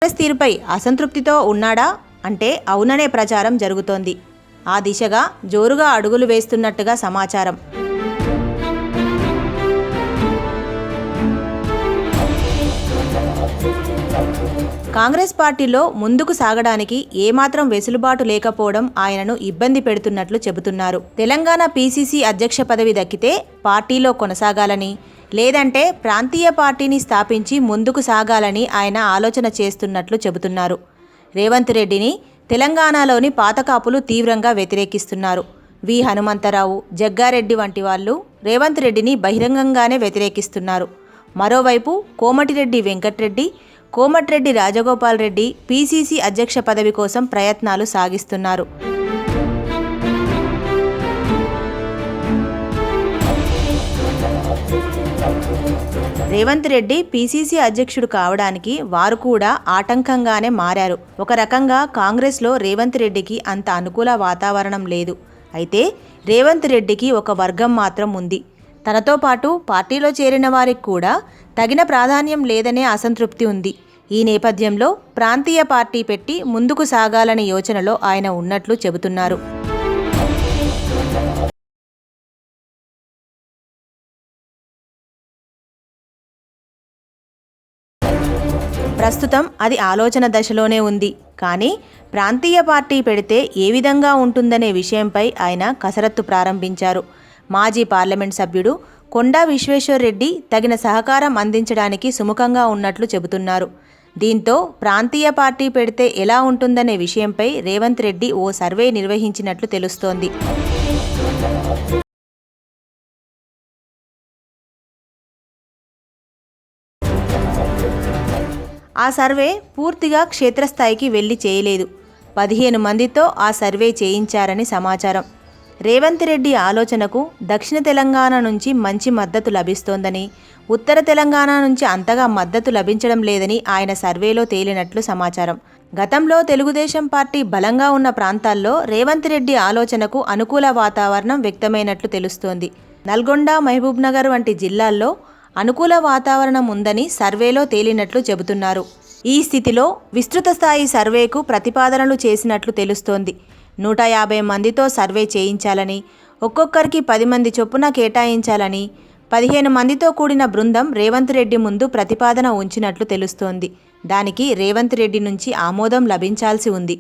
కాంగ్రెస్ తీరుపై అసంతృప్తితో ఉన్నాడా అంటే అవుననే ప్రచారం జరుగుతోంది. ఆ దిశగా జోరుగా అడుగులు వేస్తున్నట్టుగా సమాచారం. కాంగ్రెస్ పార్టీలో ముందుకు సాగడానికి ఏమాత్రం వెసులుబాటు లేకపోవడం ఆయనను ఇబ్బంది పెడుతున్నట్లు చెబుతున్నారు. తెలంగాణ పీసీసీ అధ్యక్ష పదవి దక్కితే పార్టీలో కొనసాగాలని, లేదంటే ప్రాంతీయ పార్టీని స్థాపించి ముందుకు సాగాలని ఆయన ఆలోచన చేస్తున్నట్లు చెబుతున్నారు. రేవంత్ రెడ్డిని తెలంగాణలోని పాతకాపులు తీవ్రంగా వ్యతిరేకిస్తున్నారు. వి హనుమంతరావు, జగ్గారెడ్డి వంటి వాళ్ళు రేవంత్ రెడ్డిని బహిరంగంగానే వ్యతిరేకిస్తున్నారు. మరోవైపు కోమటిరెడ్డి వెంకట్రెడ్డి, కోమటిరెడ్డి రాజగోపాల్ రెడ్డి పీసీసీ అధ్యక్ష పదవి కోసం ప్రయత్నాలు సాగిస్తున్నారు. రేవంత్ రెడ్డి పీసీసీ అధ్యక్షుడు కావడానికి వారు కూడా ఆటంకంగానే మారారు. ఒక రకంగా కాంగ్రెస్లో రేవంత్ రెడ్డికి అంత అనుకూల వాతావరణం లేదు. అయితే రేవంత్ రెడ్డికి ఒక వర్గం మాత్రం ఉంది. తనతో పాటు పార్టీలో చేరిన వారికి కూడా తగిన ప్రాధాన్యం లేదనే అసంతృప్తి ఉంది. ఈ నేపథ్యంలో ప్రాంతీయ పార్టీ పెట్టి ముందుకు సాగాలనే యోచనలో ఆయన ఉన్నట్లు చెబుతున్నారు. ప్రస్తుతం అది ఆలోచన దశలోనే ఉంది. కానీ ప్రాంతీయ పార్టీ పెడితే ఏ విధంగా ఉంటుందనే విషయంపై ఆయన కసరత్తు ప్రారంభించారు. మాజీ పార్లమెంట్ సభ్యుడు కొండా విశ్వేశ్వర్రెడ్డి తగిన సహకారం అందించడానికి సుముఖంగా ఉన్నట్లు చెబుతున్నారు. దీంతో ప్రాంతీయ పార్టీ పెడితే ఎలా ఉంటుందనే విషయంపై రేవంత్ రెడ్డి ఓ సర్వే నిర్వహించినట్లు తెలుస్తోంది. ఆ సర్వే పూర్తిగా క్షేత్రస్థాయికి వెళ్లి చేయలేదు. 15 మందితో ఆ సర్వే చేయించారని సమాచారం. రేవంత్ రెడ్డి ఆలోచనకు దక్షిణ తెలంగాణ నుంచి మంచి మద్దతు లభిస్తోందని, ఉత్తర తెలంగాణ నుంచి అంతగా మద్దతు లభించడం లేదని ఆయన సర్వేలో తేలినట్లు సమాచారం. గతంలో తెలుగుదేశం పార్టీ బలంగా ఉన్న ప్రాంతాల్లో రేవంత్ రెడ్డి ఆలోచనకు అనుకూల వాతావరణం వ్యక్తమైనట్లు తెలుస్తోంది. నల్గొండ, మహబూబ్నగర్ వంటి జిల్లాల్లో అనుకూల వాతావరణం ఉందని సర్వేలో తేలినట్లు చెబుతున్నారు. ఈ స్థితిలో విస్తృత స్థాయి సర్వేకు ప్రతిపాదనలు చేసినట్లు తెలుస్తోంది. 150 మందితో సర్వే చేయించాలని, ఒక్కొక్కరికి 10 మంది చొప్పున కేటాయించాలని 15 మందితో కూడిన బృందం రేవంత్ రెడ్డి ముందు ప్రతిపాదన ఉంచినట్లు తెలుస్తోంది. దానికి రేవంత్ రెడ్డి నుంచి ఆమోదం లభించాల్సి ఉంది.